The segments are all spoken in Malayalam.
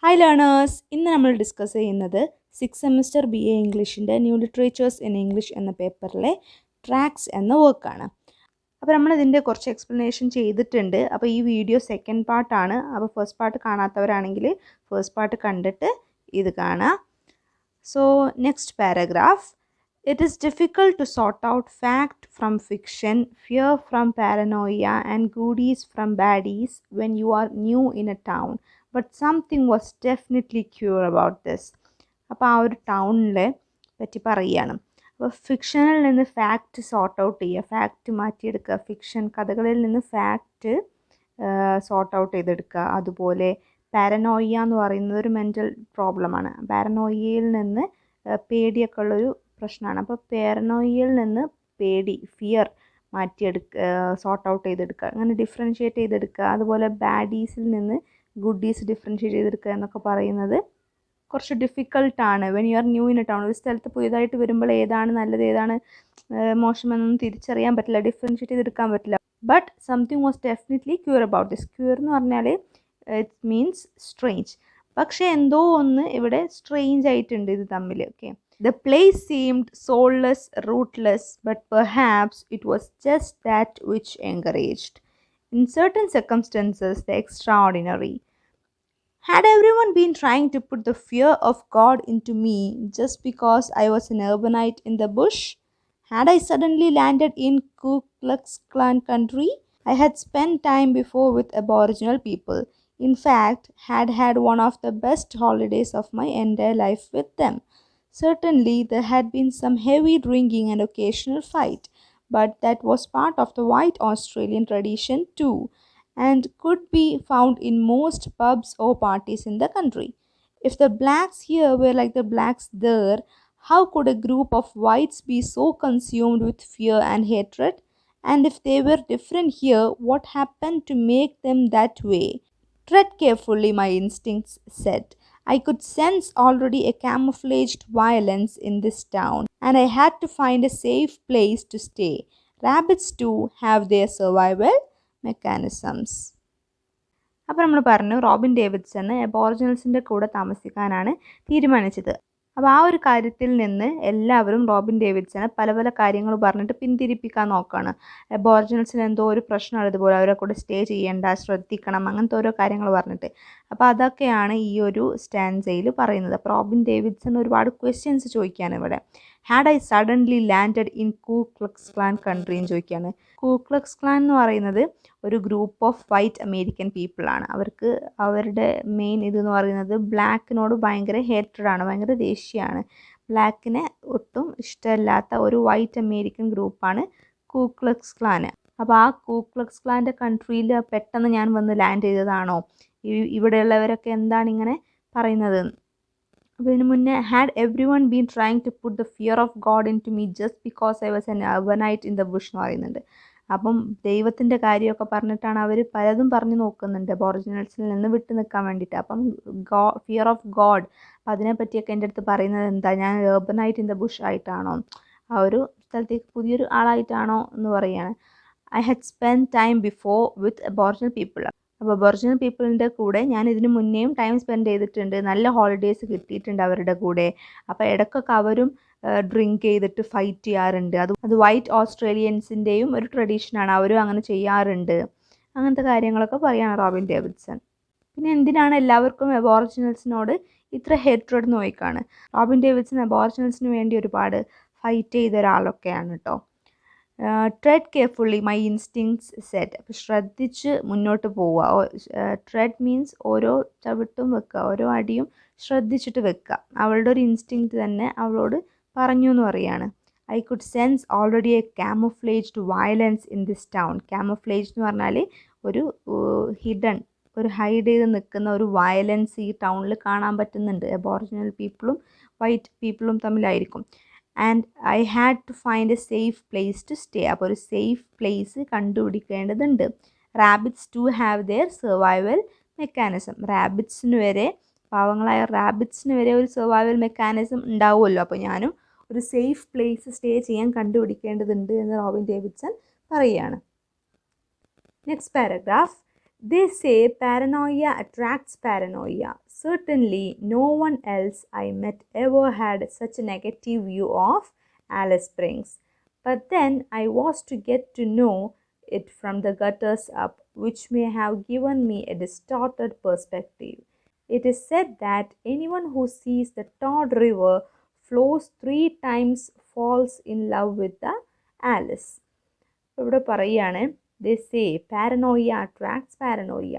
Hi learners, ഇന്ന് നമ്മൾ ഡിസ്കസ് ചെയ്യുന്നത് 6th സെമിസ്റ്റർ BA ഇംഗ്ലീഷിൻ്റെ ന്യൂ ലിറ്ററേച്ചേഴ്സ് ഇൻ ഇംഗ്ലീഷ് എന്ന പേപ്പറിലെ ട്രാക്സ് എന്ന വർക്കാണ്. അപ്പോൾ നമ്മളിതിൻ്റെ കുറച്ച് എക്സ്പ്ലനേഷൻ ചെയ്തിട്ടുണ്ട്. അപ്പോൾ ഈ വീഡിയോ സെക്കൻഡ് പാർട്ടാണ്. അപ്പോൾ ഫസ്റ്റ് പാർട്ട് കാണാത്തവരാണെങ്കിൽ ഫസ്റ്റ് പാർട്ട് കണ്ടിട്ട് ഇത് കാണാം. So next paragraph. It is difficult to sort out fact from fiction, fear from paranoia, and goodies from baddies when you are new in a town. But something was definitely cure about this. അപ്പോൾ ആ ഒരു ടൗണിലെ പറ്റി പറയുകയാണ്. അപ്പോൾ ഫിക്ഷനിൽ നിന്ന് ഫാക്റ്റ് സോർട്ട് ഔട്ട് ചെയ്യുക, ഫാക്റ്റ് മാറ്റിയെടുക്കുക, ഫിക്ഷൻ കഥകളിൽ നിന്ന് ഫാക്റ്റ് സോർട്ട് ഔട്ട് ചെയ്തെടുക്കുക. അതുപോലെ പാരനോയ എന്ന് പറയുന്നത് ഒരു മെൻ്റൽ പ്രോബ്ലമാണ്. പാരനോയയിൽ നിന്ന് പേടിയൊക്കെ ഉള്ളൊരു പ്രശ്നമാണ്. അപ്പോൾ പാരനോയയിൽ നിന്ന് പേടി, ഫിയർ മാറ്റിയെടുക്കുക, സോർട്ട് ഔട്ട് ചെയ്തെടുക്കുക, അങ്ങനെ ഡിഫറൻഷ്യേറ്റ് ചെയ്തെടുക്കുക. അതുപോലെ ബാഡീസിൽ നിന്ന് ഗുഡീസ് ഡിഫറൻഷ്യേറ്റ് ചെയ്തെടുക്കുക എന്നൊക്കെ പറയുന്നത് കുറച്ച് ഡിഫിക്കൾട്ടാണ്. When you are new in a town, ഒരു സ്ഥലത്ത് പുതിയതായിട്ട് വരുമ്പോൾ ഏതാണ് നല്ലത് ഏതാണ് മോശമെന്നൊന്നും തിരിച്ചറിയാൻ പറ്റില്ല, ഡിഫറൻഷ്യേറ്റ് ചെയ്തെടുക്കാൻ പറ്റില്ല. But something was definitely queer about this. Queer എന്ന് പറഞ്ഞാൽ ഇറ്റ് മീൻസ് സ്ട്രേഞ്ച്. പക്ഷേ എന്തോ ഒന്ന് ഇവിടെ സ്ട്രേഞ്ച് ആയിട്ടുണ്ട് ഇത് തമ്മിൽ. Okay, the place seemed soulless, rootless, but perhaps it was just that which encouraged, in certain circumstances, the extraordinary. Had everyone been trying to put the fear of God into me just because I was an urbanite in the bush? Had I suddenly landed in Ku Klux Klan country? I had spent time before with Aboriginal people. In fact, had one of the best holidays of my entire life with them. Certainly, there had been some heavy drinking and occasional fight, but that was part of the white Australian tradition too, and could be found in most pubs or parties in the country. If the blacks here were like the blacks there, how could a group of whites be so consumed with fear and hatred? And if they were different here, what happened to make them that way? Tread carefully, my instincts said. I could sense already a camouflaged violence in this town, and I had to find a safe place to stay. Rabbits too have their survival mechanisms. അപ്പോൾ നമ്മൾ പറഞ്ഞു റോബിൻ ഡേവിഡ്സൺ അബോറിജിനൽസിൻ്റെ കൂടെ താമസിക്കാനാണ് തീരുമാനിച്ചത്. അപ്പോൾ ആ ഒരു കാര്യത്തിൽ നിന്ന് എല്ലാവരും റോബിൻ ഡേവിഡ്സനെ പല പല കാര്യങ്ങൾ പറഞ്ഞിട്ട് പിന്തിരിപ്പിക്കാൻ നോക്കുകയാണ്. അബോറിജിനൽസിന് എന്തോ ഒരു പ്രശ്നമാണ് ഇതുപോലെ, അവരെ കൂടെ സ്റ്റേ ചെയ്യേണ്ട, ശ്രദ്ധിക്കണം, അങ്ങനത്തെ ഓരോ കാര്യങ്ങൾ പറഞ്ഞിട്ട്. അപ്പോൾ അതൊക്കെയാണ് ഈ ഒരു സ്റ്റാൻസയിൽ പറയുന്നത്. അപ്പോൾ റോബിൻ ഡേവിഡ്സൺ ഒരുപാട് ക്വസ്റ്റ്യൻസ് ചോദിക്കുകയാണ് ഇവിടെ. Had I suddenly landed in കൂ ക്ലക്സ് ക്ലാൻ കൺട്രി എന്ന് ചോദിക്കുകയാണ്. കൂ ക്ലക്സ് ക്ലാൻ എന്ന് പറയുന്നത് ഒരു ഗ്രൂപ്പ് ഓഫ് വൈറ്റ് അമേരിക്കൻ പീപ്പിളാണ്. അവർക്ക് അവരുടെ മെയിൻ ഇതെന്ന് പറയുന്നത് ബ്ലാക്കിനോട് ഭയങ്കര ഹേറ്റഡാണ്, ഭയങ്കര ദേഷ്യമാണ്. ബ്ലാക്കിനെ ഒട്ടും ഇഷ്ടമില്ലാത്ത ഒരു വൈറ്റ് അമേരിക്കൻ ഗ്രൂപ്പാണ് കൂ ക്ലക്സ് ക്ലാൻ. അപ്പോൾ ആ കൂ ക്ലക്സ് ക്ലാൻ്റെ കൺട്രിയിൽ പെട്ടെന്ന് ഞാൻ വന്ന് ലാൻഡ് ചെയ്തതാണോ, ഇവിടെയുള്ളവരൊക്കെ എന്താണ് ഇങ്ങനെ പറയുന്നത്? അപ്പോൾ ഇതിന് മുന്നേ had everyone been trying to put the fear of God into me just because I was an urbanite in the bush എന്ന് പറയുന്നുണ്ട്. അപ്പം ദൈവത്തിൻ്റെ കാര്യമൊക്കെ പറഞ്ഞിട്ടാണ് അവർ പലതും പറഞ്ഞു നോക്കുന്നുണ്ട് അബോറിജിനൽസിൽ നിന്ന് വിട്ടു നിൽക്കാൻ വേണ്ടിയിട്ട്. അപ്പം ഫിയർ ഓഫ് ഗോഡ്, അപ്പം അതിനെപ്പറ്റിയൊക്കെ എൻ്റെ അടുത്ത് പറയുന്നത് എന്താ, ഞാൻ അർബനൈറ്റ് ഇൻ ദ ബുഷ് ആയിട്ടാണോ, ആ ഒരു സ്ഥലത്തേക്ക് പുതിയൊരു ആളായിട്ടാണോ എന്ന് പറയുകയാണ്. I had spend time before with aboriginal people. അപ്പോൾ അബോറിജിനൽ പീപ്പിളിൻ്റെ കൂടെ ഞാൻ ഇതിന് മുന്നേയും ടൈം സ്പെൻഡ് ചെയ്തിട്ടുണ്ട്, നല്ല ഹോളിഡേയ്സ് കിട്ടിയിട്ടുണ്ട് അവരുടെ കൂടെ. അപ്പോൾ ഇടയ്ക്കൊക്കെ അവരും ഡ്രിങ്ക് ചെയ്തിട്ട് ഫൈറ്റ് ചെയ്യാറുണ്ട്. അത് വൈറ്റ് ഓസ്ട്രേലിയൻസിൻ്റെയും ഒരു ട്രഡീഷനാണ്, അവരും അങ്ങനെ ചെയ്യാറുണ്ട്. അങ്ങനത്തെ കാര്യങ്ങളൊക്കെ പറയുകയാണ് റോബിൻ ഡേവിഡ്സൺ. പിന്നെ എന്തിനാണ് എല്ലാവർക്കും അബോറിജിനൽസിനോട് ഇത്ര ഹേറ്റ്രഡ് നോയിക്കാണ്? റോബിൻ ഡേവിഡ്സൺ അബോറിജിനൽസിന് വേണ്ടി ഒരുപാട് ഫൈറ്റ് ചെയ്ത ഒരാളൊക്കെയാണ് കേട്ടോ. ട്രെഡ് കെയർഫുള്ളി മൈ ഇൻസ്റ്റിങ്സ് സെറ്റ്. അപ്പോൾ ശ്രദ്ധിച്ച് മുന്നോട്ട് പോവുക. ട്രെഡ് മീൻസ് ഓരോ ചവിട്ടും വെക്കുക, ഓരോ അടിയും ശ്രദ്ധിച്ചിട്ട് വെക്കുക. അവളുടെ ഒരു ഇൻസ്റ്റിങ്ക്റ്റ് തന്നെ അവളോട് പറഞ്ഞു എന്ന് പറയുകയാണ്. I could sense already a camouflaged violence in this town. Camouflage എന്ന് പറഞ്ഞാൽ ഒരു ഹിഡൻ, ഒരു ഹൈഡ് ചെയ്ത് നിൽക്കുന്ന ഒരു വയലൻസ് ഈ ടൗണിൽ കാണാൻ പറ്റുന്നുണ്ട്. അബോറിജിനൽ പീപ്പിളും വൈറ്റ് പീപ്പിളും തമ്മിലായിരിക്കും. And I had to find a safe place to stay. അപ്പോൾ ഒരു സേഫ് പ്ലേസ് കണ്ടുപിടിക്കേണ്ടതുണ്ട്. Rabbits to have their survival mechanism. റാബിറ്റ്സിന് വരെ, പാവങ്ങളായ റാബിറ്റ്സിന് വരെ ഒരു സർവൈവൽ മെക്കാനിസം ഉണ്ടാവുമല്ലോ. അപ്പോൾ ഞാനും ഒരു സേഫ് പ്ലേസ് സ്റ്റേ ചെയ്യാൻ കണ്ടുപിടിക്കേണ്ടതുണ്ട് എന്ന് റോബിൻ ഡേവിഡ്സൺ പറയുകയാണ്. Next paragraph. They say paranoia attracts paranoia. Certainly, no one else I met ever had such a negative view of Alice Springs. But then I was to get to know it from the gutters up, which may have given me a distorted perspective. It is said that anyone who sees the Todd River flows 3 times falls in love with the Alice. ഇവിടെ പറയുകയാണ് they say paranoia attracts paranoia.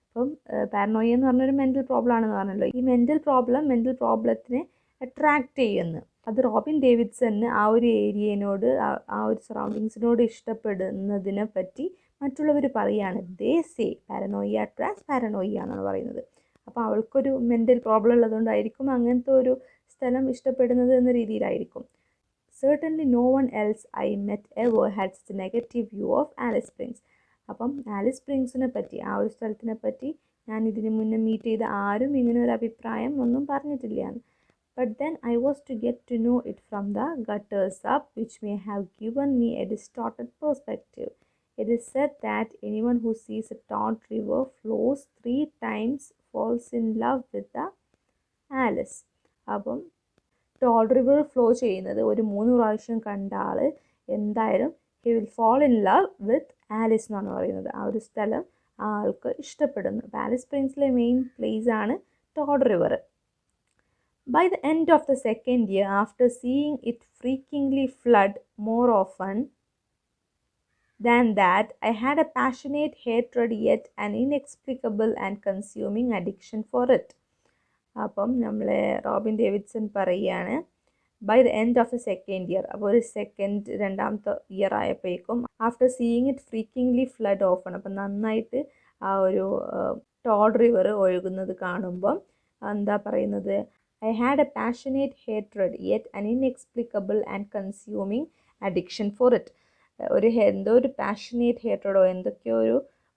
അപ്പം പാരനോയ എന്ന് പറഞ്ഞൊരു മെൻ്റൽ പ്രോബ്ലം ആണെന്ന് പറഞ്ഞല്ലോ. ഈ മെൻ്റൽ പ്രോബ്ലത്തിനെ അട്രാക്റ്റ് ചെയ്യുന്നു. അത് റോബിൻ ഡേവിഡ്സന് ആ ഒരു ഏരിയനോട് ആ ഒരു സറൗണ്ടിങ്സിനോട് ഇഷ്ടപ്പെടുന്നതിനെ പറ്റി മറ്റുള്ളവർ പറയുകയാണ്. They say paranoia attracts paranoia എന്നാണ് പറയുന്നത്. അപ്പോൾ അവൾക്കൊരു മെൻ്റൽ പ്രോബ്ലം ഉള്ളതുകൊണ്ടായിരിക്കും അങ്ങനത്തെ ഒരു സ്ഥലം ഇഷ്ടപ്പെടുന്നത് എന്ന രീതിയിലായിരിക്കും. Certainly no one else I met ever had such a negative view of Alice Springs. അപ്പം ആലിസ് സ്പ്രിങ്സിനെ പറ്റി ആ ഒരു സ്ഥലത്തിനെ പറ്റി ഞാൻ ഇതിന് മുന്നേ മീറ്റ് ചെയ്ത ആരും ഇങ്ങനെ ഒരു അഭിപ്രായം ഒന്നും പറഞ്ഞിട്ടില്ല. But then I was to get to know it from the gutters up, which may have given me a distorted perspective. It is said that anyone who sees a Todd River flows 3 times falls in love with the Alice. അപ്പം ടോഡ് റിവർ ഫ്ലോ ചെയ്യുന്നത് ഒരു 3 പ്രാവശ്യം കണ്ട ആൾ എന്തായാലും he will fall in love with Alice എന്നാണ് പറയുന്നത്. ആ ഒരു സ്ഥലം ആൾക്ക് ഇഷ്ടപ്പെടുന്നു. അപ്പോൾ ആലിസ് സ്പ്രിങ്സിലെ മെയിൻ പ്ലേസ് ആണ് Todd river. By the end of the second year, after seeing it freakingly flood more often than that, I had a passionate hatred yet an inexplicable and consuming addiction for it. അപ്പം നമ്മളെ റോബിൻ ഡേവിഡ്സൺ പറയുകയാണ് by the end of the second year. അപ്പോൾ ഒരു രണ്ടാമത്തെ ഇയർ ആയപ്പോഴേക്കും after seeing it freakingly flood off ആണ്. അപ്പം നന്നായിട്ട് ആ ഒരു ടോഡ് റിവർ ഒഴുകുന്നത് കാണുമ്പം എന്താ പറയുന്നത്, I had a passionate hatred yet an inexplicable and consuming addiction for it. എന്തോ ഒരു പാഷനേറ്റ് ഹേറ്റ്രഡോ എന്തൊക്കെയോ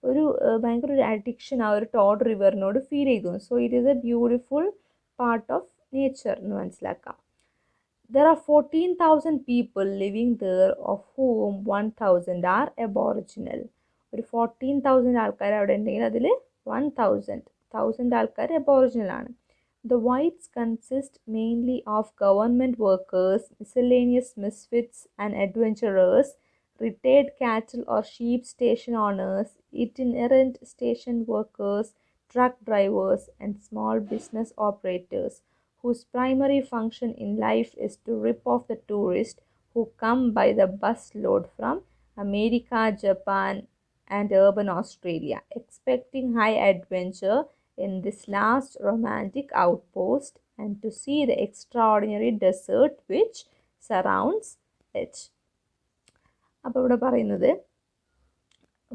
ഒരു ഭയങ്കര ഒരു അഡിക്ഷൻ ആ ഒരു ടോഡ് റിവറിനോട് ഫീൽ ചെയ്തു. So it is A beautiful part of nature എന്ന് മനസ്സിലാക്കാം. There are 14,000 people living there, of whom 1,000 are aboriginal. ഒരു 14,000 ആൾക്കാർ അവിടെ ഉണ്ടെങ്കിൽ അതിൽ 1,000 ആൾക്കാർ അബോറിജിനൽ ആണ്. The whites consist mainly of government workers, miscellaneous misfits and adventurers, retired cattle or sheep station owners, itinerant station workers, truck drivers, and small business operators, whose primary function in life is to rip off the tourists who come by the busload from America, Japan, and urban Australia, expecting high adventure in this last romantic outpost and to see the extraordinary desert which surrounds it. അപ്പോൾ ഇവിടെ പറയുന്നത്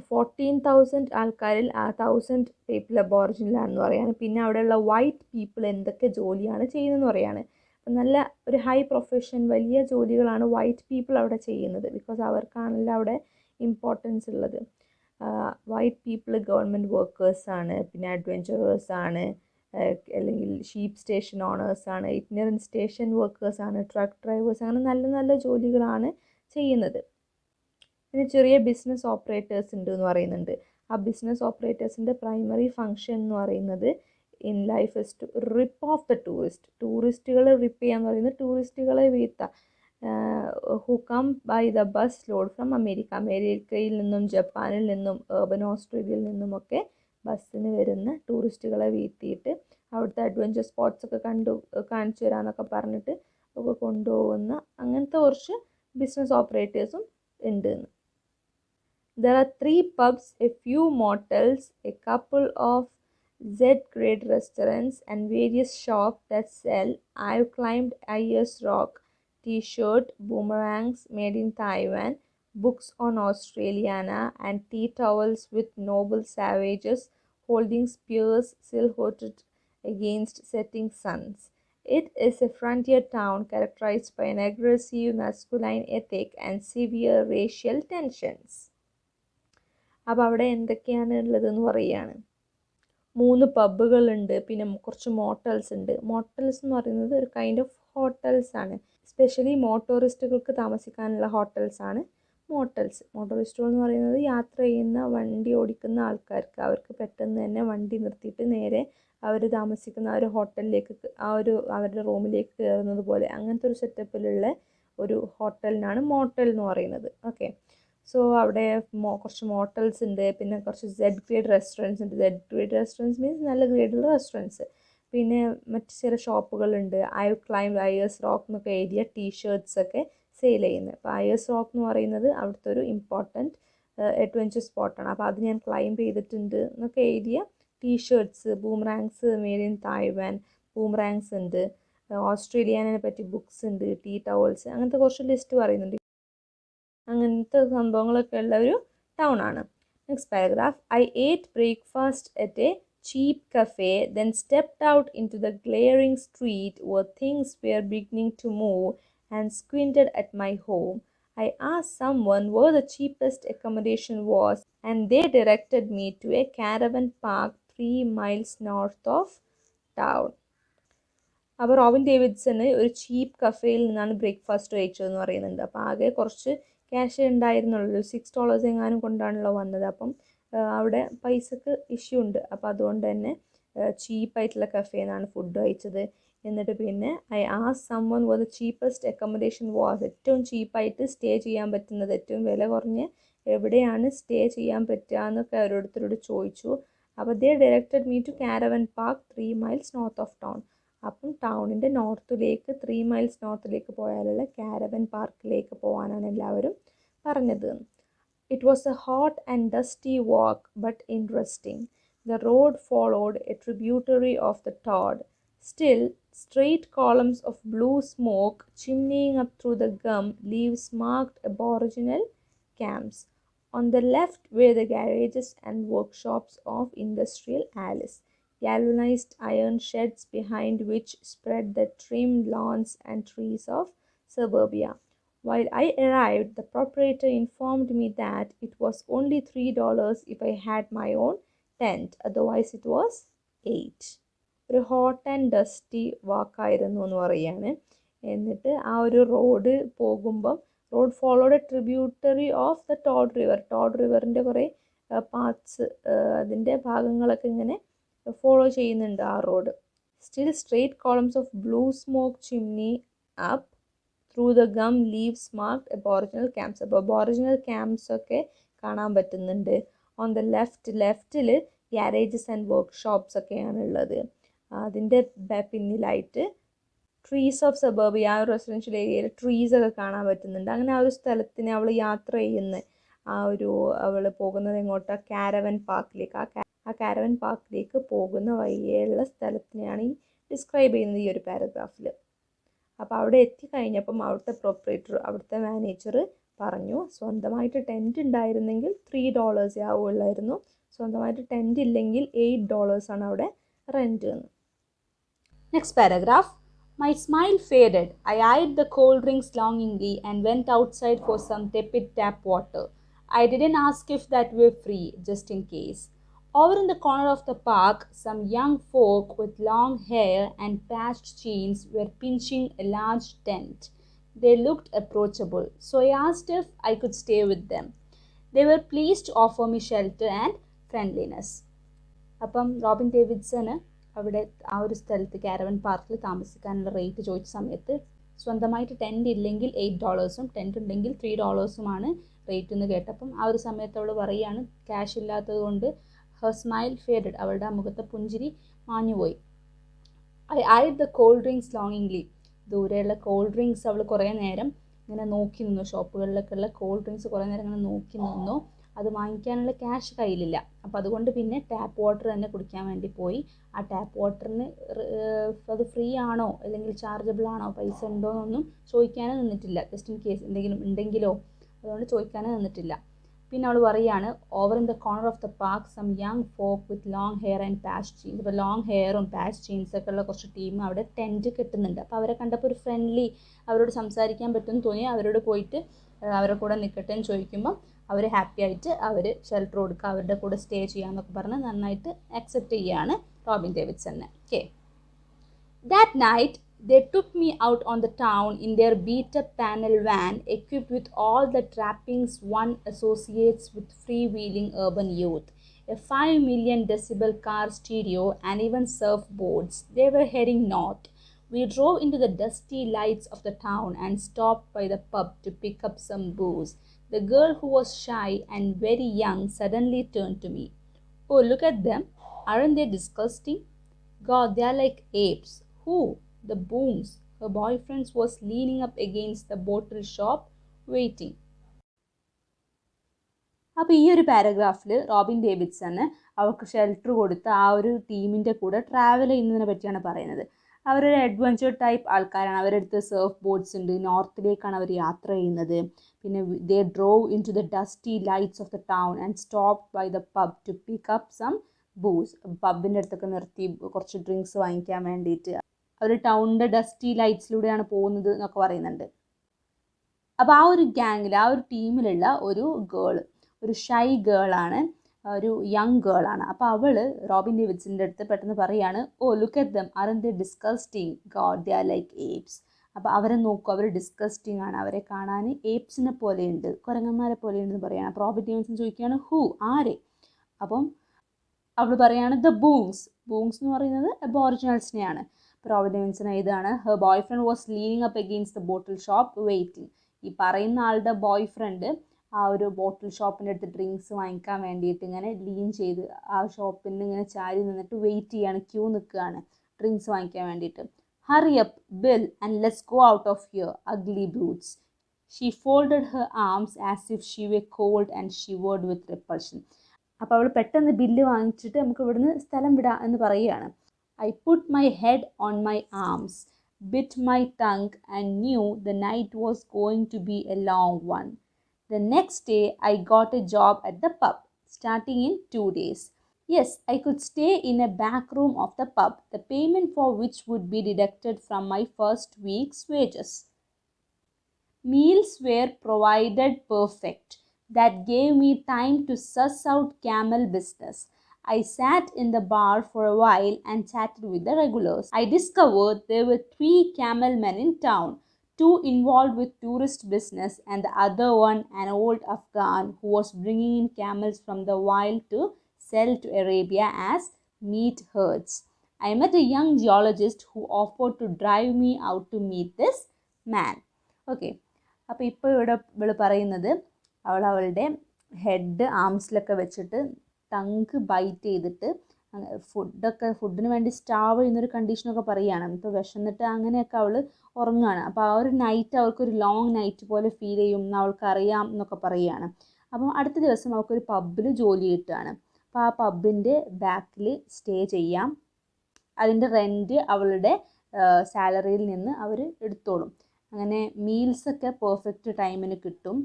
14,000 ആൾക്കാരിൽ 1,000 പീപ്പിൾ അബോറിജിനലാണെന്ന് പറയാണ്. പിന്നെ അവിടെയുള്ള വൈറ്റ് പീപ്പിൾ എന്തൊക്കെ ജോലിയാണ് ചെയ്യുന്നതെന്ന് പറയാണ്. അപ്പം നല്ല ഒരു ഹൈ പ്രൊഫഷൻ, വലിയ ജോലികളാണ് വൈറ്റ് പീപ്പിൾ അവിടെ ചെയ്യുന്നത്. ബിക്കോസ് അവർക്കാണല്ലോ അവിടെ ഇമ്പോർട്ടൻസ് ഉള്ളത്. വൈറ്റ് പീപ്പിൾ ഗവൺമെൻറ് വർക്കേഴ്സാണ്, പിന്നെ അഡ്വഞ്ചറേഴ്സാണ്, അല്ലെങ്കിൽ ഷീപ്പ് സ്റ്റേഷൻ ഓണേഴ്സാണ്, ഇഗ്നറൻറ്റ് സ്റ്റേഷൻ വർക്കേഴ്സാണ്, ട്രക്ക് ഡ്രൈവേഴ്സ്, അങ്ങനെ നല്ല നല്ല ജോലികളാണ് ചെയ്യുന്നത്. പിന്നെ ചെറിയ ബിസിനസ് ഓപ്പറേറ്റേഴ്സ് ഉണ്ട് എന്ന് പറയുന്നുണ്ട്. ആ ബിസിനസ് ഓപ്പറേറ്റേഴ്സിൻ്റെ പ്രൈമറി ഫങ്ഷൻ എന്ന് പറയുന്നത് in life is to rip off the ടൂറിസ്റ്റുകളെ റിപ്പ് ചെയ്യാന്ന് പറയുന്നത് ടൂറിസ്റ്റുകളെ വീഴ്ത്തുക. Who come by the bus load from അമേരിക്കയിൽ നിന്നും ജപ്പാനിൽ നിന്നും urban ഓസ്ട്രേലിയയിൽ നിന്നുമൊക്കെ ബസ്സിന് വരുന്ന ടൂറിസ്റ്റുകളെ വീഴ്ത്തിയിട്ട് അവിടുത്തെ അഡ്വഞ്ചർ സ്പോട്ട്സൊക്കെ കാണിച്ചു തരാമെന്നൊക്കെ പറഞ്ഞിട്ട് ഒക്കെ കൊണ്ടുപോകുന്ന അങ്ങനത്തെ കുറച്ച് ബിസിനസ് ഓപ്പറേറ്റേഴ്സും ഉണ്ട്. There are 3 pubs, a few motels, a couple of Z-grade restaurants, and various shops that sell I've climbed Ayers Rock t-shirt, boomerangs made in Taiwan, books on Australiana, and tea towels with noble savages holding spears silhouetted against setting suns. It is a frontier town characterized by an aggressive masculine ethic and severe racial tensions. അപ്പോൾ അവിടെ എന്തൊക്കെയാണ് ഉള്ളതെന്ന് പറയുകയാണ്. 3 പബ്ബുകളുണ്ട്, പിന്നെ കുറച്ച് മോട്ടൽസ് ഉണ്ട്. മോട്ടൽസ് എന്ന് പറയുന്നത് ഒരു കൈൻഡ് ഓഫ് ഹോട്ടൽസ് ആണ്. സ്പെഷ്യലി മോട്ടോറിസ്റ്റുകൾക്ക് താമസിക്കാനുള്ള ഹോട്ടൽസ് ആണ് മോട്ടോറിസ്റ്റുകൾ എന്ന് പറയുന്നത് യാത്ര ചെയ്യുന്ന വണ്ടി ഓടിക്കുന്ന ആൾക്കാർക്ക്, അവർക്ക് പെട്ടെന്ന് തന്നെ വണ്ടി നിർത്തിയിട്ട് നേരെ അവർ താമസിക്കുന്ന ആ ഒരു ഹോട്ടലിലേക്ക് അവരുടെ റൂമിലേക്ക് കയറുന്നത് പോലെ അങ്ങനത്തെ ഒരു സെറ്റപ്പിലുള്ള ഒരു ഹോട്ടലിനാണ് മോട്ടൽ എന്ന് പറയുന്നത്. ഓക്കെ, സോ അവിടെ കുറച്ച് മോട്ടൽസ് ഉണ്ട്, പിന്നെ കുറച്ച് സെഡ് ഗ്രേഡ് റെസ്റ്റോറൻറ്റ്സ് ഉണ്ട്. സെഡ് ഗ്രേഡ് റെസ്റ്റോറൻറ്റ്സ് മീൻസ് നല്ല ഗ്രേഡുള്ള റെസ്റ്റോറൻറ്റ്സ്. പിന്നെ മറ്റ് ചില ഷോപ്പുകളുണ്ട്. അയേഴ്സ് റോക്ക് എന്നൊക്കെ എഴുതിയ ടീഷർട്ട്സ് ഒക്കെ സെയിൽ ചെയ്യുന്നത്. അപ്പോൾ അയേഴ്സ് റോക്ക് എന്ന് പറയുന്നത് അവിടുത്തെ ഒരു ഇമ്പോർട്ടൻറ്റ് അഡ്വഞ്ചർ സ്പോട്ടാണ്. അപ്പോൾ അത് ഞാൻ ക്ലൈംബ് ചെയ്തിട്ടുണ്ട് എന്നൊക്കെ എഴുതിയ ടീഷർട്ട്സ്, ബൂമറാങ്സ് മെയ്ഡ് ഇൻ തായ്വാൻ, ബൂമറാങ്സ് ഉണ്ട്, ഓസ്ട്രേലിയനെ പറ്റി ബുക്സ് ഉണ്ട്, ടീ ടവൽസ്, അങ്ങനത്തെ കുറച്ച് ലിസ്റ്റ് പറയുന്നുണ്ട്. അങ്ങനത്തെ സംഭവങ്ങളൊക്കെ ഉള്ള ഒരു ടൗൺ ആണ്. Next paragraph. ഐ ഏറ്റ് breakfast at A cheap cafe, then stepped out into the glaring street where things were beginning to move and squinted at my home. I asked someone where the cheapest accommodation was, and they directed me to a caravan park 3 miles north of town. അപ്പോൾ റോബിൻ ഡേവിഡ്സന് ഒരു ചീപ്പ് കഫേയിൽ നിന്നാണ് ബ്രേക്ക്ഫാസ്റ്റ് കഴിച്ചതെന്ന് പറയുന്നുണ്ട്. അപ്പോൾ ആകെ കുറച്ച് ക്യാഷ് ഉണ്ടായിരുന്നുള്ളൂ, $6 എങ്ങാനും കൊണ്ടാണല്ലോ വന്നത്. അപ്പം അവിടെ പൈസക്ക് ഇഷ്യൂ ഉണ്ട്. അപ്പോൾ അതുകൊണ്ട് തന്നെ ചീപ്പായിട്ടുള്ള കഫേന്നാണ് ഫുഡ് കഴിച്ചത്. എന്നിട്ട് പിന്നെ I asked someone what the cheapest accommodation was, ഏറ്റവും ചീപ്പായിട്ട് സ്റ്റേ ചെയ്യാൻ പറ്റുന്നത്, ഏറ്റവും വില കുറഞ്ഞ് എവിടെയാണ് സ്റ്റേ ചെയ്യാൻ പറ്റുക എന്നൊക്കെ ഓരോരുത്തരോട് ചോദിച്ചു. അപ്പോൾ they directed me to caravan park 3 miles north of town. അപ്പം ടൗണിൻ്റെ നോർത്തിലേക്ക് 3 miles നോർത്തിലേക്ക് പോയാലുള്ള കാരവൻ പാർക്കിലേക്ക് പോകാനാണ് എല്ലാവരും പറഞ്ഞത്. It was a hot and dusty walk, but interesting. The road followed a tributary of the Todd. Still, straight columns of blue smoke chimneying up through the gum leaves marked Aboriginal camps. On the left were the garages and workshops of Industrial Alice, galvanized iron sheds behind which spread the trimmed lawns and trees of suburbia. While I arrived, the proprietor informed me that it was only $3 if I had my own tent, otherwise it was $8. ഒരു ഹോട്ട് ആൻഡ് ഡസ്റ്റി വാക്കായിരുന്നു എന്ന് പറയുകയാണ്. എന്നിട്ട് ആ ഒരു റോഡ് പോകുമ്പം road followed a tributary of the Todd റിവറിൻ്റെ കുറേ പാർട്സ്, അതിൻ്റെ ഭാഗങ്ങളൊക്കെ ഇങ്ങനെ ഫോളോ ചെയ്യുന്നുണ്ട് ആ road. Still straight columns of blue smoke chimney up through the gum leaves marked aboriginal camps. അപ്പോൾ അബോറിജിനൽ ക്യാമ്പ്സ് ഒക്കെ കാണാൻ പറ്റുന്നുണ്ട്. ഓൺ ദ ലെഫ്റ്റിൽ ഗ്യാരേജസ് ആൻഡ് വർക്ക്ഷോപ്സ് ഒക്കെയാണ് ഉള്ളത്. അതിൻ്റെ പിന്നിലായിട്ട് ട്രീസ് ഓഫ് സബർബിയ, ആ ഒരു റെസിഡൻഷ്യൽ ഏരിയയിൽ ട്രീസ് ഒക്കെ കാണാൻ പറ്റുന്നുണ്ട്. അങ്ങനെ ആ ഒരു സ്ഥലത്തിന് അവൾ യാത്ര ചെയ്യുന്ന അവൾ പോകുന്നത് എങ്ങോട്ടാ, കാരവൻ പാർക്കിലേക്ക്. ആ കാരവൻ പാർക്കിലേക്ക് പോകുന്ന വഴിയുള്ള സ്ഥലത്തിനെയാണ് ഈ ഡിസ്ക്രൈബ് ചെയ്യുന്നത് ഈ ഒരു പാരഗ്രാഫിൽ. അപ്പോൾ അവിടെ എത്തിക്കഴിഞ്ഞപ്പം അവിടുത്തെ മാനേജർ പറഞ്ഞു, സ്വന്തമായിട്ട് ടെൻറ്റ് ഉണ്ടായിരുന്നെങ്കിൽ $3 ആവുള്ളായിരുന്നു, സ്വന്തമായിട്ട് ടെൻറ്റ് ഇല്ലെങ്കിൽ $8 ആണ് അവിടെ റെൻറ്റ് എന്ന്. Next paragraph. My smile faded. I eyed the cold drinks longingly and went outside for some tepid tap water. I didn't ask if that were free, just in case. Over in the corner of the park, some young folk with long hair and patched jeans were pitching a large tent. They looked approachable, so I asked if I could stay with them. They were pleased to offer me shelter and friendliness. അപ്പം റോബിൻ ഡേവിഡ്സന് അവിടെ ആ ഒരു സ്ഥലത്ത് കാരവൻ പാർക്കിൽ താമസിക്കാനുള്ള റേറ്റ് ചോദിച്ച സമയത്ത് സ്വന്തമായിട്ട് ടെൻറ്റ് ഇല്ലെങ്കിൽ $8, ടെൻറ്റ് ഉണ്ടെങ്കിൽ $3 റേറ്റ് എന്ന് കേട്ടപ്പം ആ ഒരു സമയത്ത് അവൾ പറയുകയാണ്, ക്യാഷ് ഇല്ലാത്തത് കൊണ്ട് ഹർ സ്മൈൽ ഫേഡഡ്, അവളുടെ ആ മുഖത്തെ പുഞ്ചിരി മാഞ്ഞുപോയി. I eyed the cold drinks longingly. ദൂരെയുള്ള കോൾഡ് ഡ്രിങ്ക്സ് അവൾ കുറേ നേരം ഇങ്ങനെ നോക്കി നിന്നു. ഷോപ്പുകളിലൊക്കെ ഉള്ള കോൾഡ് ഡ്രിങ്ക്സ് കുറേ നേരം ഇങ്ങനെ നോക്കി നിന്നു. അത് വാങ്ങിക്കാനുള്ള ക്യാഷ് കയ്യിലില്ല. അപ്പോൾ അതുകൊണ്ട് പിന്നെ ടാപ്പ് വാട്ടർ തന്നെ കുടിക്കാൻ വേണ്ടി പോയി. ആ ടാപ്പ് വാട്ടറിന് അത് ഫ്രീ ആണോ അല്ലെങ്കിൽ ചാർജബിൾ ആണോ, പൈസ ഉണ്ടോ എന്നൊന്നും ചോദിക്കാനേ നിന്നിട്ടില്ല. ജസ്റ്റ് ഇൻ കേസ് എന്തെങ്കിലും ഉണ്ടെങ്കിലോ, അതുകൊണ്ട് ചോദിക്കാനേ നിന്നിട്ടില്ല. പിന്നെ അവൾ പറയുകയാണ്, over in the corner of the park some young folk with long hair and patch jeans. ഇപ്പോൾ ലോങ് ഹെയറും പാച്ച് ജീൻസൊക്കെ ഉള്ള കുറച്ച് ടീം അവിടെ ടെൻറ്റ് കെട്ടുന്നുണ്ട്. അപ്പോൾ അവരെ കണ്ടപ്പോൾ ഒരു ഫ്രണ്ട്ലി, അവരോട് സംസാരിക്കാൻ പറ്റുമെന്ന് തോന്നി. അവരോട് പോയിട്ട് അവരുടെ കൂടെ നിൽക്കട്ടെ എന്ന് ചോദിക്കുമ്പം അവർ ഹാപ്പി ആയിട്ട് അവർ ഷെൽട്ടർ കൊടുക്കുക, അവരുടെ കൂടെ സ്റ്റേ ചെയ്യാമെന്നൊക്കെ പറഞ്ഞ് നന്നായിട്ട് അക്സെപ്റ്റ് ചെയ്യുകയാണ് റോബിൻ ഡേവിഡ്സനെ. Okay. That night, They took me out on the town in their beat-up panel van equipped with all the trappings one associates with freewheeling urban youth. A 5 million decibel car stereo and even surfboards. They were heading north. We drove into the dusty lights of the town and stopped by the pub to pick up some booze. The girl, who was shy and very young, suddenly turned to me. "Oh, look at them. Aren't they disgusting? God, they are like apes." "Who?" "The Booms." Her boyfriend was leaning up against the bottle shop, waiting. അപ്പോൾ ഈ ഒരു പാരഗ്രാഫിൽ റോബിൻ ഡേവിഡ്സണ് അവർക്ക് ഷെൽട്ടർ കൊടുത്ത് ആ ഒരു ടീമിൻ്റെ കൂടെ ട്രാവൽ ചെയ്യുന്നതിനെ പറ്റിയാണ് പറയുന്നത്. അവരൊരു അഡ്വഞ്ചർ ടൈപ്പ് ആൾക്കാരാണ്. അവരുടെ അടുത്ത് സർഫ് ബോട്ട്സ് ഉണ്ട്. നോർത്തിലേക്കാണ് അവർ യാത്ര ചെയ്യുന്നത്. പിന്നെ they drove into the dusty lights of the town and stop by the pub to pick up some booze. പബ്ബിൻ്റെ അടുത്തൊക്കെ നിർത്തി കുറച്ച് ഡ്രിങ്ക്സ് വാങ്ങിക്കാൻ വേണ്ടിയിട്ട് അവർ ടൗണിൻ്റെ ഡസ്റ്റി ലൈറ്റ്സിലൂടെയാണ് പോകുന്നത് എന്നൊക്കെ പറയുന്നുണ്ട്. അപ്പോൾ ആ ഒരു ഗ്യാങ്ങിൽ, ആ ഒരു ടീമിലുള്ള ഒരു ഒരു ഷൈ ഗേളാണ്, ഒരു യങ് ഗേളാണ്. അപ്പോൾ അവൾ റോബിൻ ഡേവിഡ്സിൻ്റെ അടുത്ത് പെട്ടെന്ന് പറയാണ്, "oh, look at them, aren't they disgusting? God, they are like apes." അപ്പോൾ അവരെ നോക്കൂ, അവർ ഡിസ്കസ്റ്റിംഗ് ആണ്, അവരെ കാണാൻ ഏപ്സിനെ പോലെയുണ്ട്, കുരങ്ങന്മാരെ പോലെയുണ്ടെന്ന് പറയുകയാണ്. അപ്പോൾ റോബിൻ ഡേവിഡ്സൺ ചോദിക്കുകയാണ്, "ഹൂ, ആരെ?" അപ്പം അവൾ പറയാണ്, "ദ ബൂങ്സ്." ബൂങ്സ് എന്ന് പറയുന്നത് അബോറിജിനൽസിനെയാണ്. അപ്പോൾ റോബിൻ ഡേവിഡ്സൺ ഇതാണ്, "her boy friend was leaning up against the bottle shop waiting." ഈ പറയുന്ന ആളുടെ ബോയ് ഫ്രണ്ട് ആ ഒരു ബോട്ടിൽ ഷോപ്പിൻ്റെ അടുത്ത് ഡ്രിങ്ക്സ് വാങ്ങിക്കാൻ വേണ്ടിയിട്ട് ഇങ്ങനെ ലീൻ ചെയ്ത് ആ ഷോപ്പിൽ നിന്ന് ഇങ്ങനെ ചാരി നിന്നിട്ട് വെയിറ്റ് ചെയ്യാണ്, ക്യൂ നിൽക്കുകയാണ് ഡ്രിങ്ക്സ് വാങ്ങിക്കാൻ വേണ്ടിയിട്ട്. "Hurry up, Bill, and let's go out of here, ugly brutes." She folded her arms as if she were cold and shivered with repulsion. അപ്പോൾ അവൾ പെട്ടെന്ന് ബില്ല് വാങ്ങിച്ചിട്ട് നമുക്ക് ഇവിടുന്ന് സ്ഥലം വിടാം എന്ന് പറയുകയാണ്. "I put my head on my arms, bit my tongue, and knew the night was going to be a long one. The next day, I got a job at the pub, starting in 2 days. Yes, I could stay in a back room of the pub, the payment for which would be deducted from my first week's wages. Meals were provided perfect. That gave me time to suss out camel business. I sat in the bar for a while and chatted with the regulars. I discovered there were 3 camel men in town, 2 involved with tourist business and the other one an old Afghan who was bringing in camels from the wild to sell to Arabia as meat herds. I met a young geologist who offered to drive me out to meet this man." Okay, അപ്പോൾ ഇപ്പോൾ ഇവിടെ പറയുന്നത് അവളുടെ ഹെഡ് ആംസിലൊക്കെ വെച്ചിട്ട് ടങ്ക് ബൈറ്റ് ചെയ്തിട്ട് ഫുഡിന് വേണ്ടി സ്റ്റാവ് ചെയ്യുന്നൊരു കണ്ടീഷനൊക്കെ പറയുകയാണ്. ഇപ്പോൾ വിശന്നിട്ട് അങ്ങനെയൊക്കെ അവൾ ഉറങ്ങുകയാണ്. അപ്പോൾ ആ ഒരു നൈറ്റ് അവൾക്കൊരു ലോങ് നൈറ്റ് പോലെ ഫീൽ ചെയ്യും എന്ന് അവൾക്കറിയാം എന്നൊക്കെ പറയുകയാണ്. അപ്പം അടുത്ത ദിവസം അവൾക്കൊരു പബ്ബിൽ ജോലി കിട്ടുകയാണ്. അപ്പോൾ ആ പബ്ബിൻ്റെ ബാക്കിൽ സ്റ്റേ ചെയ്യാം. അതിൻ്റെ റെൻറ്റ് അവളുടെ സാലറിയിൽ നിന്ന് അവർ എടുത്തോളും. അങ്ങനെ മീൽസൊക്കെ പെർഫെക്റ്റ് ടൈമിന് കിട്ടും.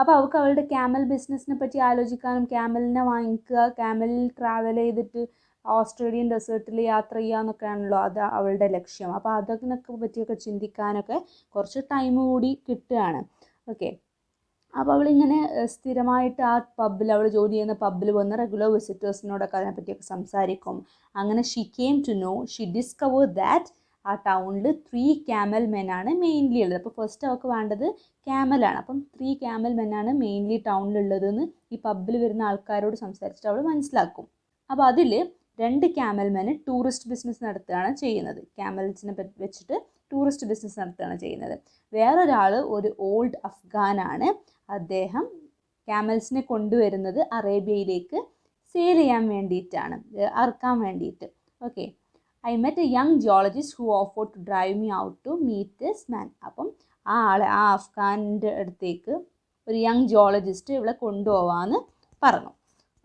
അപ്പോൾ അവൾക്ക് അവളുടെ ക്യാമൽ ബിസിനസ്സിനെ പറ്റി ആലോചിക്കാനും ക്യാമലിനെ വാങ്ങിക്കുക, ക്യാമലിൽ ട്രാവൽ ചെയ്തിട്ട് ഓസ്ട്രേലിയൻ ഡെസേർട്ടിൽ യാത്ര ചെയ്യുക എന്നൊക്കെയാണല്ലോ അത് അവളുടെ ലക്ഷ്യം. അപ്പോൾ അതിനൊക്കെ പറ്റിയൊക്കെ ചിന്തിക്കാനൊക്കെ കുറച്ച് ടൈം കൂടി കിട്ടുകയാണ്. ഓക്കെ, അപ്പോൾ അവളിങ്ങനെ സ്ഥിരമായിട്ട് ആ പബ്ബിൽ, അവൾ ജോലി ചെയ്യുന്ന പബ്ബിൽ വന്ന് റെഗുലർ വിസിറ്റേഴ്സിനോടൊക്കെ അതിനെപ്പറ്റിയൊക്കെ സംസാരിക്കും. അങ്ങനെ she came to know, she discover that ആ ടൗണിൽ 3 ക്യാമൽ മെനാണ് മെയിൻലി ഉള്ളത്. അപ്പോൾ ഫസ്റ്റ് അവൾക്ക് വേണ്ടത് ക്യാമലാണ്. അപ്പം 3 ക്യാമൽ മെനാണ് മെയിൻലി ടൗണിലുള്ളതെന്ന് ഈ പബ്ബിൽ വരുന്ന ആൾക്കാരോട് സംസാരിച്ചിട്ട് അവൾ മനസ്സിലാക്കും. അപ്പോൾ അതിൽ 2 ക്യാമൽ മെന് ടൂറിസ്റ്റ് ബിസിനസ് നടത്തുകയാണ് ചെയ്യുന്നത്. ക്യാമൽസിനെ വെച്ചിട്ട് ടൂറിസ്റ്റ് ബിസിനസ് നടത്തുകയാണ് ചെയ്യുന്നത്. വേറൊരാൾ ഒരു ഓൾഡ് അഫ്ഗാനാണ്. അദ്ദേഹം ക്യാമൽസിനെ കൊണ്ടുവരുന്നത് അറേബ്യയിലേക്ക് സെയിൽ ചെയ്യാൻ വേണ്ടിയിട്ടാണ്, അറക്കാൻ വേണ്ടിയിട്ട്. Okay, I met a young geologist who offered to drive me out to meet this man. അപ്പം ആ അഫ്ഗാനിൻ്റെ അടുത്തേക്ക് ഒരു യങ് ജിയോളജിസ്റ്റ് ഇവിടെ കൊണ്ടുപോകാമെന്ന് പറഞ്ഞു.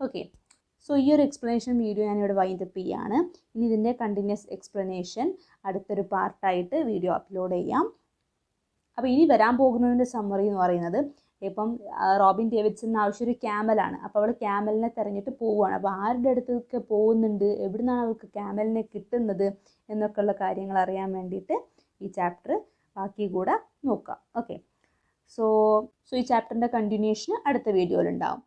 ഓക്കെ, സോ ഈ ഒരു എക്സ്പ്ലനേഷൻ വീഡിയോ ഞാനിവിടെ വൈൻഡപ്പ് ചെയ്യുകയാണ്. ഇനി ഇതിൻ്റെ കണ്ടിന്യൂസ് എക്സ്പ്ലനേഷൻ അടുത്തൊരു പാർട്ടായിട്ട് വീഡിയോ അപ്ലോഡ് ചെയ്യാം. അപ്പോൾ ഇനി വരാൻ പോകുന്നതിൻ്റെ സമ്മറി എന്ന് പറയുന്നത്, ഇപ്പം റോബിൻ ഡേവിഡ്സൺ ആവശ്യം ഒരു ക്യാമലാണ്. അപ്പോൾ അവൾ ക്യാമലിനെ തിരഞ്ഞിട്ട് പോവുകയാണ്. അപ്പോൾ ആരുടെ അടുത്തൊക്കെ പോകുന്നുണ്ട്, എവിടെ നിന്നാണ് അവൾക്ക് ക്യാമലിനെ കിട്ടുന്നത് എന്നൊക്കെയുള്ള കാര്യങ്ങൾ അറിയാൻ വേണ്ടിയിട്ട് ഈ ചാപ്റ്റർ ബാക്കി കൂടെ നോക്കാം. ഓക്കെ, സോ ഈ ചാപ്റ്ററിൻ്റെ കണ്ടിന്യൂഷൻ അടുത്ത വീഡിയോയിലുണ്ടാവും.